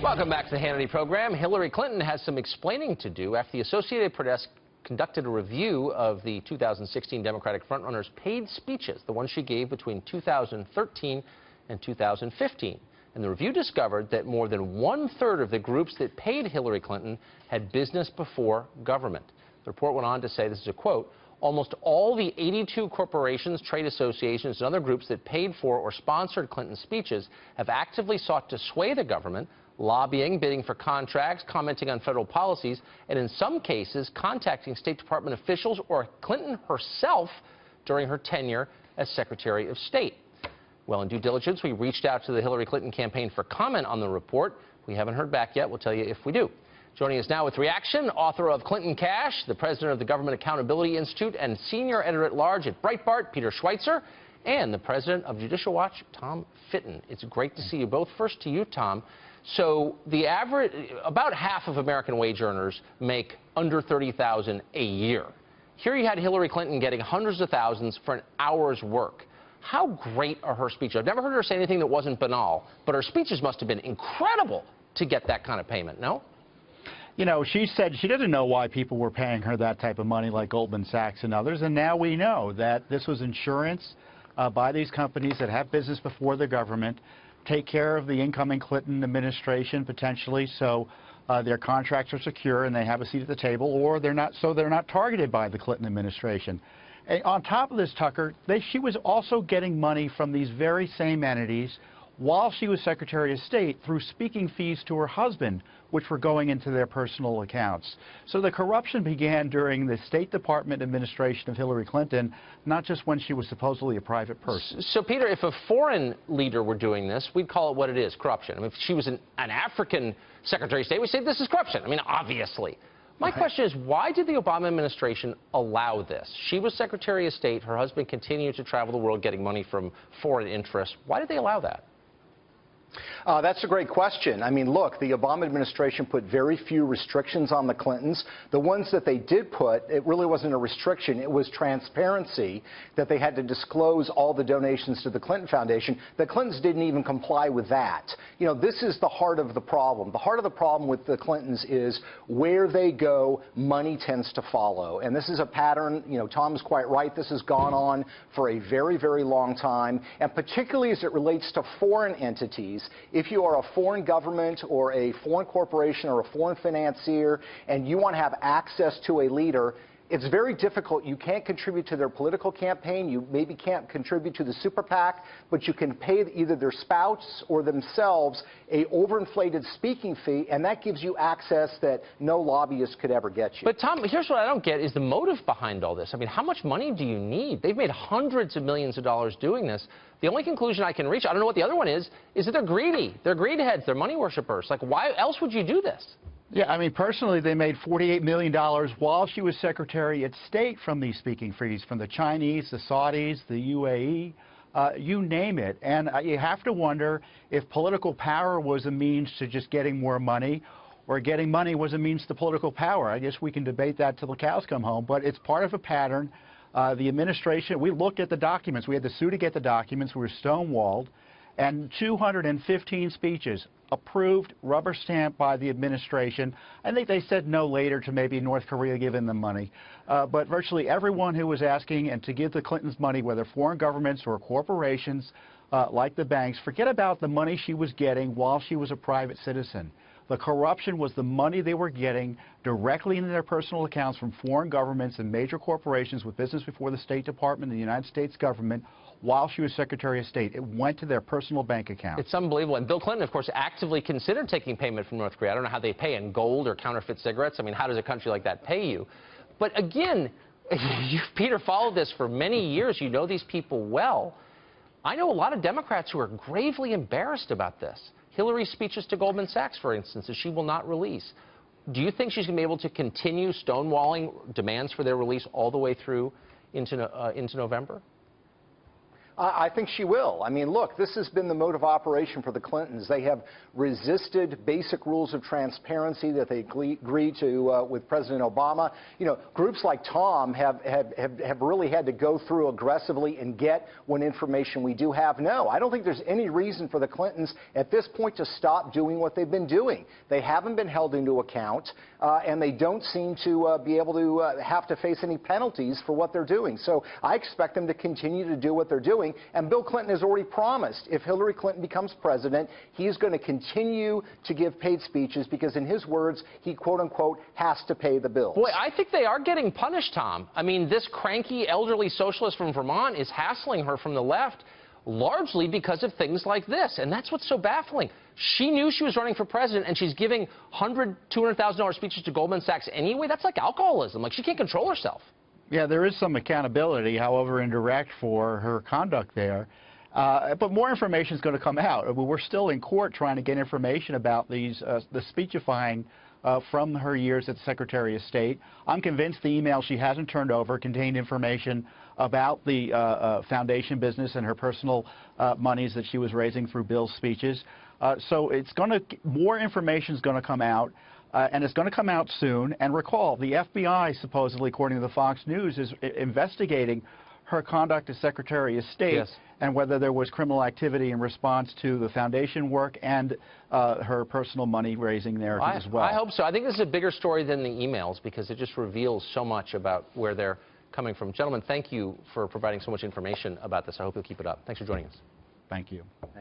Welcome back to the Hannity program. Hillary Clinton has some explaining to do after the Associated Press conducted a review of the 2016 Democratic frontrunner's paid speeches, the ones she gave between 2013 and 2015. And the review discovered that more than one-third of the groups that paid Hillary Clinton had business before government. The report went on to say, this is a quote, almost all the 82 corporations, trade associations, and other groups that paid for or sponsored Clinton's speeches have actively sought to sway the government, lobbying, bidding for contracts, commenting on federal policies, and in some cases contacting State Department officials or Clinton herself during her tenure as Secretary of State. Well, in due diligence, we reached out to the Hillary Clinton campaign for comment on the report. We haven't heard back yet. We'll tell you if we do. Joining us now with reaction, author of Clinton Cash, the president of the Government Accountability Institute, and senior editor-at-large at Breitbart, Peter Schweizer, and the president of Judicial Watch, Tom Fitton. It's great to see you both. First to you, Tom. So the average, about half of American wage earners make under $30,000 a year. Here you had Hillary Clinton getting hundreds of thousands for an hour's work. How great are her speeches? I've never heard her say anything that wasn't banal, but her speeches must have been incredible to get that kind of payment, no? You know, she said she didn't know why people were paying her that type of money like Goldman Sachs and others, and now we know that this was insurance by these companies that have business before the government, take care of the incoming Clinton administration potentially, so their contracts are secure and they have a seat at the table, or they're not targeted by the Clinton administration. And on top of this, Tucker, she was also getting money from these very same entities while she was Secretary of State through speaking fees to her husband, which were going into their personal accounts. So the corruption began during the State Department administration of Hillary Clinton, not just when she was supposedly a private person. So, Peter, if a foreign leader were doing this, we'd call it what it is, corruption. I mean, if she was an African Secretary of State, we'd say this is corruption. I mean, obviously. My question is, why did the Obama administration allow this? She was Secretary of State. Her husband continued to travel the world getting money from foreign interests. Why did they allow that? That's a great question. I mean, look, the Obama administration put very few restrictions on the Clintons. The ones that they did put, it really wasn't a restriction. It was transparency, that they had to disclose all the donations to the Clinton Foundation. The Clintons didn't even comply with that. You know, this is the heart of the problem. The heart of the problem with the Clintons is where they go, money tends to follow. And this is a pattern, you know, Tom is quite right. This has gone on for a very, very long time. And particularly as it relates to foreign entities, if you are a foreign government or a foreign corporation or a foreign financier and you want to have access to a leader, it's very difficult. You can't contribute to their political campaign. You maybe can't contribute to the super PAC, but you can pay either their spouse or themselves a overinflated speaking fee, and that gives you access that no lobbyist could ever get you. But, Tom, here's what I don't get is the motive behind all this. I mean, how much money do you need? They've made hundreds of millions of dollars doing this. The only conclusion I can reach, I don't know what the other one is that they're greedy. They're greed heads. They're money worshipers. Like, why else would you do this? Yeah, I mean, personally, they made $48 million while she was Secretary of State from these speaking fees, from the Chinese, the Saudis, the UAE, you name it. And you have to wonder if political power was a means to just getting more money, or getting money was a means to political power. I guess we can debate that till the cows come home, but it's part of a pattern. The administration, we looked at the documents. We had to sue to get the documents. We were stonewalled. And 215 speeches approved, rubber stamped by the administration. I think they said no later to maybe North Korea giving them money. But virtually everyone who was asking and to give the Clintons money, whether foreign governments or corporations like the banks, forget about the money she was getting while she was a private citizen. The corruption was the money they were getting directly into their personal accounts from foreign governments and major corporations with business before the State Department and the United States government while she was Secretary of State. It went to their personal bank account. It's unbelievable. And Bill Clinton, of course, actively considered taking payment from North Korea. I don't know how they pay in gold or counterfeit cigarettes. I mean, how does a country like that pay you? But again, Peter followed this for many years. You know these people well. I know a lot of Democrats who are gravely embarrassed about this. Hillary's speeches to Goldman Sachs, for instance, that she will not release. Do you think she's going to be able to continue stonewalling demands for their release all the way through into November? I think she will. I mean, look, this has been the mode of operation for the Clintons. They have resisted basic rules of transparency that they agreed to with President Obama. You know, groups like Tom have really had to go through aggressively and get what information we do have. No, I don't think there's any reason for the Clintons at this point to stop doing what they've been doing. They haven't been held into account, and they don't seem to be able to have to face any penalties for what they're doing. So I expect them to continue to do what they're doing. And Bill Clinton has already promised if Hillary Clinton becomes president, he's going to continue to give paid speeches because, in his words, he, quote unquote, has to pay the bills. Boy, I think they are getting punished, Tom. I mean, this cranky elderly socialist from Vermont is hassling her from the left largely because of things like this. And that's what's so baffling. She knew she was running for president, and she's giving $100,000, $200,000 speeches to Goldman Sachs anyway. That's like alcoholism. Like, she can't control herself. Yeah, there is some accountability, however indirect, for her conduct there. But more information is going to come out. We're still in court trying to get information about these the speechifying from her years as Secretary of State. I'm convinced the email she hasn't turned over contained information about the foundation business and her personal monies that she was raising through Bill's speeches. So it's going to, more information is going to come out. And it's going to come out soon. And recall, the FBI, supposedly, according to the Fox News, is investigating her conduct as Secretary of State, yes, and whether there was criminal activity in response to the foundation work and her personal money-raising narrative as well. I hope so. I think this is a bigger story than the emails because it just reveals so much about where they're coming from. Gentlemen, thank you for providing so much information about this. I hope you'll keep it up. Thanks for joining us. Thank you. Thank you.